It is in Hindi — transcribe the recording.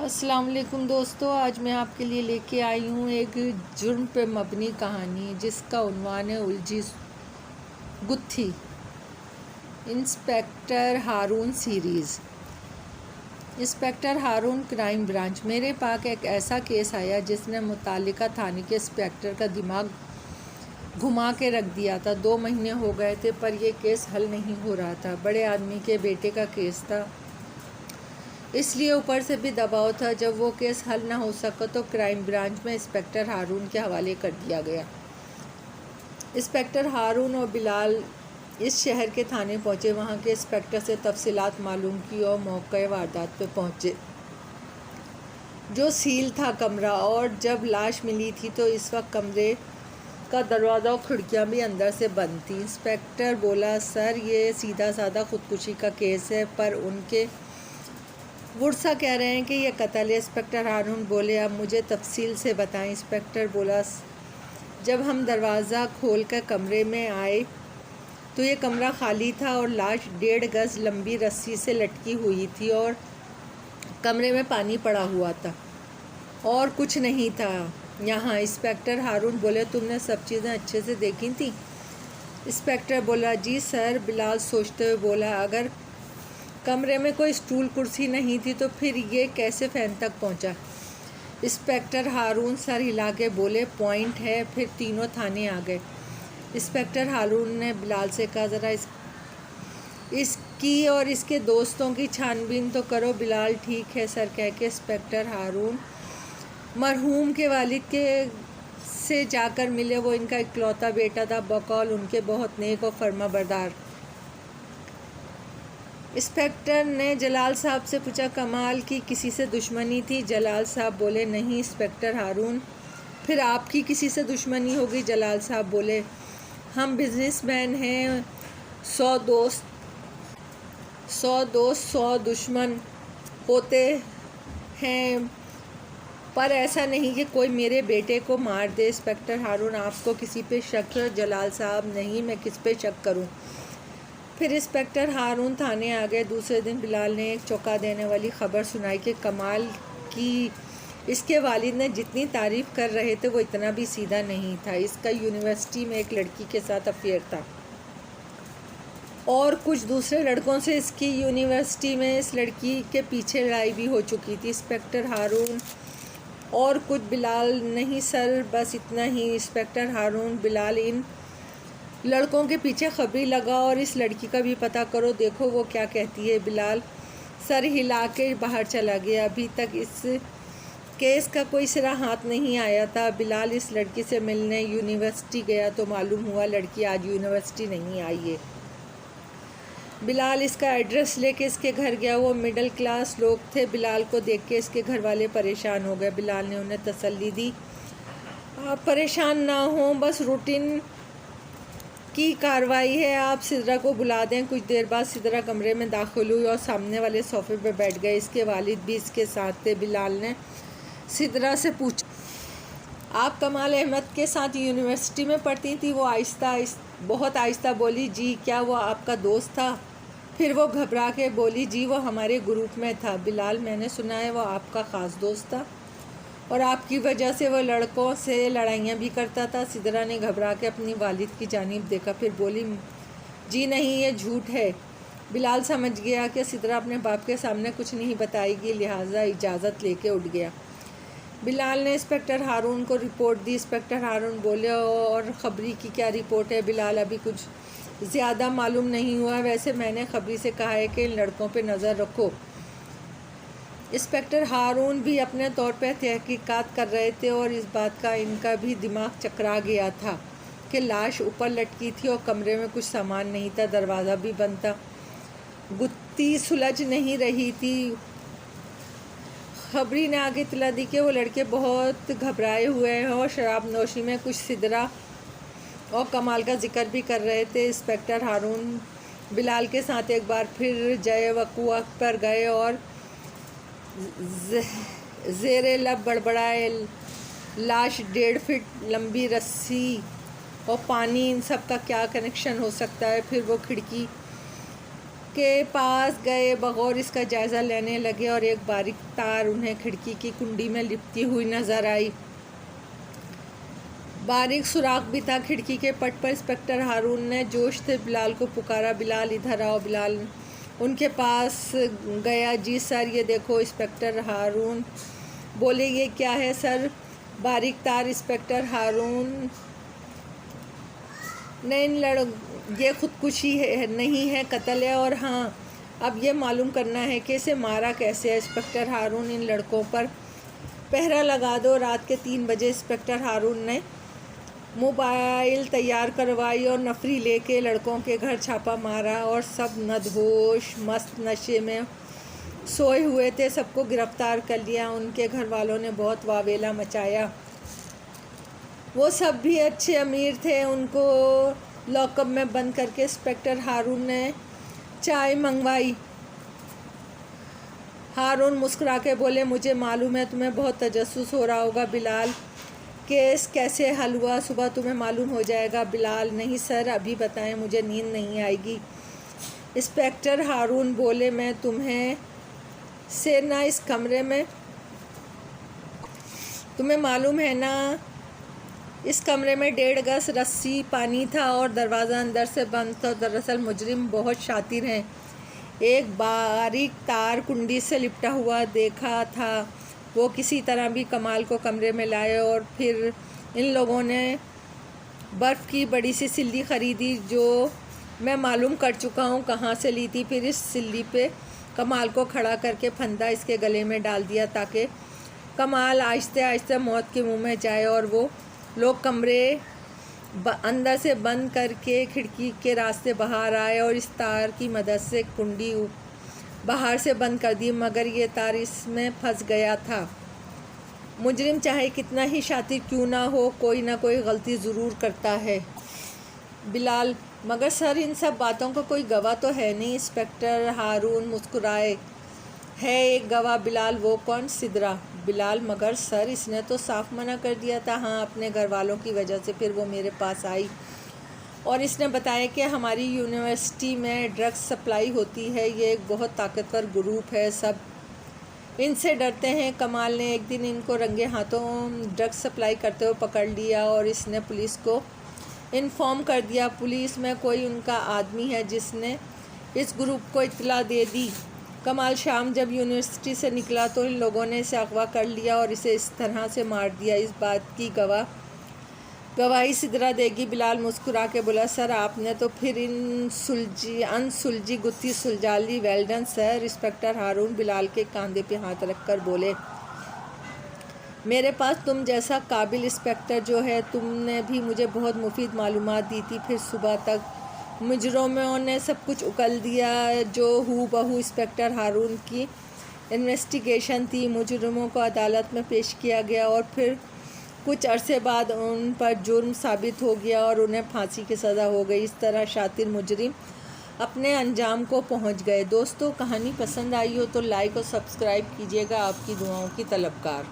अस्सलाम वालेकुम दोस्तों, आज मैं आपके लिए लेके आई हूँ एक जुर्म पे मबनी कहानी जिसका उन्वान है उलझी गुत्थी। इंस्पेक्टर हारून सीरीज़। इंस्पेक्टर हारून क्राइम ब्रांच। मेरे पास एक ऐसा केस आया जिसने मुतालिका थाने के इंस्पेक्टर का दिमाग घुमा के रख दिया था। 2 महीने हो गए थे पर यह केस हल नहीं हो रहा था। बड़े आदमी के बेटे का केस था, इसलिए ऊपर से भी दबाव था। जब वो केस हल ना हो सका तो क्राइम ब्रांच में इंस्पेक्टर हारून के हवाले कर दिया गया। इंस्पेक्टर हारून और बिलाल इस शहर के थाने पहुंचे। वहां के इंस्पेक्टर से तफसीलात मालूम की और मौके वारदात पे पहुंचे। जो सील था कमरा, और जब लाश मिली थी तो इस वक्त कमरे का दरवाज़ा और खिड़कियां भी अंदर से बंद थी। इंस्पेक्टर बोला, सर ये सीधा साधा खुदकुशी का केस है, पर उनके वुरसा कह रहे हैं कि यह कत्ल है। इंस्पेक्टर हारून बोले, अब मुझे तफसील से बताएं। इंस्पेक्टर बोला, जब हम दरवाज़ा खोलकर कमरे में आए तो ये कमरा खाली था और लाश 1.5 गज़ लंबी रस्सी से लटकी हुई थी और कमरे में पानी पड़ा हुआ था और कुछ नहीं था यहाँ। इंस्पेक्टर हारून बोले, तुमने सब चीज़ें अच्छे से देखी थी? इंस्पेक्टर बोला, जी सर। बिलाल सोचते हुए बोला, अगर कमरे में कोई स्टूल कुर्सी नहीं थी तो फिर ये कैसे फैन तक पहुंचा? इंस्पेक्टर हारून सर हिला के बोले, पॉइंट है। फिर तीनों थाने आ गए। इंस्पेक्टर हारून ने बिलाल से कहा, ज़रा इसकी और इसके दोस्तों की छानबीन तो करो। बिलाल, ठीक है सर कह के इंस्पेक्टर हारून मरहूम के वालिद के से जाकर मिले। वो इनका इकलौता बेटा था, बकौल उनके बहुत नेक और फर्माबरदार। इंस्पेक्टर ने जलाल साहब से पूछा, कमाल की किसी से दुश्मनी थी? जलाल साहब बोले, नहीं। इंस्पेक्टर हारून, फिर आपकी किसी से दुश्मनी होगी? जलाल साहब बोले, हम बिजनेसमैन हैं, 100 दोस्त 100 दुश्मन होते हैं, पर ऐसा नहीं कि कोई मेरे बेटे को मार दे। इंस्पेक्टर हारून, आपको किसी पे शक है? जलाल साहब, नहीं, मैं किस पे शक करूं? फिर इंस्पेक्टर हारून थाने आ गए। दूसरे दिन बिलाल ने एक चौंका देने वाली ख़बर सुनाई कि कमाल की इसके वालिद ने जितनी तारीफ़ कर रहे थे वो इतना भी सीधा नहीं था। इसका यूनिवर्सिटी में एक लड़की के साथ अफेयर था और कुछ दूसरे लड़कों से इसकी यूनिवर्सिटी में इस लड़की के पीछे लड़ाई भी हो चुकी थी। इंस्पेक्टर हारून, और कुछ? बिलाल, नहीं सर, बस इतना ही। इंस्पेक्टर हारून, बिलाल, इन लड़कों के पीछे खबरी लगा और इस लड़की का भी पता करो, देखो वो क्या कहती है। बिलाल सर हिला के बाहर चला गया। अभी तक इस केस का कोई सिरा हाथ नहीं आया था। बिलाल इस लड़की से मिलने यूनिवर्सिटी गया तो मालूम हुआ लड़की आज यूनिवर्सिटी नहीं आई है। बिलाल इसका एड्रेस लेके इसके घर गया। वो मिडिल क्लास लोग थे। बिलाल को देख के इसके घर वाले परेशान हो गए। बिलाल ने उन्हें तसल्ली दी, आप परेशान ना हो, बस रूटीन की कार्रवाई है, आप सिदरा को बुला दें। कुछ देर बाद सिदरा कमरे में दाखिल हुई और सामने वाले सोफे पर बैठ गए। इसके वालिद भी इसके साथ थे। बिलाल ने सिदरा से पूछा, आप कमाल अहमद के साथ यूनिवर्सिटी में पढ़ती थी? वो बहुत आहिस्ता बोली, जी। क्या वो आपका दोस्त था? फिर वो घबरा के बोली, जी वो हमारे ग्रुप में था। बिलाल, मैंने सुना है वो आपका ख़ास दोस्त था और आपकी वजह से वो लड़कों से लड़ाइयाँ भी करता था। सिदरा ने घबरा के अपनी वालिद की जानिब देखा, फिर बोली, जी नहीं, ये झूठ है। बिलाल समझ गया कि सिदरा अपने बाप के सामने कुछ नहीं बताएगी, लिहाजा इजाज़त लेके उठ गया। बिलाल ने इंस्पेक्टर हारून को रिपोर्ट दी। इंस्पेक्टर हारून बोले, और खबरी की क्या रिपोर्ट है? बिलाल, अभी कुछ ज़्यादा मालूम नहीं हुआ, वैसे मैंने खबरी से कहा है कि इन लड़कों पर नज़र रखो। इंस्पेक्टर हारून भी अपने तौर पर तहकीकात कर रहे थे और इस बात का इनका भी दिमाग चकरा गया था कि लाश ऊपर लटकी थी और कमरे में कुछ सामान नहीं था, दरवाज़ा भी बंद था, गुत्थी सुलझ नहीं रही थी। खबरी ने आगे इतला दी कि वो लड़के बहुत घबराए हुए हैं और शराब नोशी में कुछ सिदरा और कमाल का जिक्र भी कर रहे थे। इंस्पेक्टर हारून बिलाल के साथ एक बार फिर जय वक़ुआ पर गए और ज़ेरे लब बड़बड़ाए, लाश 1.5 फीट लंबी रस्सी और पानी, इन सब का क्या कनेक्शन हो सकता है? फिर वो खिड़की के पास गए, बगौर इसका जायज़ा लेने लगे और एक बारीक तार उन्हें खिड़की की कुंडी में लिपटी हुई नज़र आई। बारीक सुराख भी था खिड़की के पट पर। इंस्पेक्टर हारून ने जोश से बिलाल को पुकारा, बिलाल इधर आओ। बिलाल उनके पास गया। जी सर, ये देखो। इंस्पेक्टर हारून बोले, ये क्या है सर? बारीक तार। इंस्पेक्टर हारून ने ये खुदकुशी है नहीं है, कत्ल है। और हाँ, अब ये मालूम करना है कि इसे मारा कैसे है। इंस्पेक्टर हारून, इन लड़कों पर पहरा लगा दो। रात के 3 बजे इंस्पेक्टर हारून ने मोबाइल तैयार करवाई और नफरी लेके लड़कों के घर छापा मारा और सब नदहोश मस्त नशे में सोए हुए थे। सबको गिरफ्तार कर लिया। उनके घर वालों ने बहुत वावेला मचाया। वो सब भी अच्छे अमीर थे। उनको लॉकअप में बंद करके इंस्पेक्टर हारून ने चाय मंगवाई। हारून मुस्कुरा के बोले, मुझे मालूम है तुम्हें बहुत तजस्सुस हो रहा होगा बिलाल। केस कैसे हल हुआ सुबह तुम्हें मालूम हो जाएगा। बिलाल, नहीं सर, अभी बताएं, मुझे नींद नहीं आएगी। इंस्पेक्टर हारून बोले, मैं तुम्हें से ना इस कमरे में, तुम्हें मालूम है ना, इस कमरे में 1.5 गज रस्सी पानी था और दरवाज़ा अंदर से बंद था। दरअसल मुजरिम बहुत शातिर हैं। एक बारीक तार कुंडी से लिपटा हुआ देखा था। वो किसी तरह भी कमाल को कमरे में लाए और फिर इन लोगों ने बर्फ़ की बड़ी सी सिल्ली ख़रीदी, जो मैं मालूम कर चुका हूँ कहाँ से ली थी। फिर इस सिल्ली पे कमाल को खड़ा करके फंदा इसके गले में डाल दिया ताकि कमाल आहिस्ते आहिस्ते मौत के मुंह में जाए और वो लोग कमरे अंदर से बंद करके खिड़की के रास्ते बाहर आए और इस तार की मदद से कुंडी बाहर से बंद कर दी, मगर ये तार इसमें फंस गया था। मुजरिम चाहे कितना ही शातिर क्यों ना हो, कोई ना कोई गलती ज़रूर करता है। बिलाल, मगर सर इन सब बातों का कोई गवाह तो है नहीं। इंस्पेक्टर हारून मुस्कुराए, है एक गवाह बिलाल। वो कौन? सिद्रा। बिलाल, मगर सर इसने तो साफ मना कर दिया था। हाँ, अपने घर वालों की वजह से फिर वो मेरे पास आई और इसने बताया कि हमारी यूनिवर्सिटी में ड्रग्स सप्लाई होती है। ये एक बहुत ताकतवर ग्रुप है, सब इनसे डरते हैं। कमाल ने एक दिन इनको रंगे हाथों ड्रग्स सप्लाई करते हुए पकड़ लिया और इसने पुलिस को इन्फॉर्म कर दिया। पुलिस में कोई उनका आदमी है जिसने इस ग्रुप को इत्तला दे दी। कमाल शाम जब यूनिवर्सिटी से निकला तो इन लोगों ने इसे अगवा कर लिया और इसे इस तरह से मार दिया। इस बात की गवाही सिद्रा देगी। बिलाल मुस्कुरा के बोला, सर आपने तो फिर इन अनसुलझी गुत्थी सुलझा ली। Well done sir. Inspector Haroon Bilal के कंधे पे हाथ रखकर बोले, मेरे पास तुम जैसा काबिल इंस्पेक्टर जो है, तुमने भी मुझे बहुत मुफीद मालूमात दी थी। फिर सुबह तक मुजरिमों ने सब कुछ उकल दिया जो हूबहू इंस्पेक्टर हारून की इन्वेस्टिगेशन थी। मुजरिमों को अदालत में पेश किया गया और फिर कुछ अरसे बाद उन पर जुर्म साबित हो गया और उन्हें फांसी की सज़ा हो गई। इस तरह शातिर मुजरिम अपने अंजाम को पहुंच गए। दोस्तों, कहानी पसंद आई हो तो लाइक और सब्सक्राइब कीजिएगा। आपकी दुआओं की तलबकार।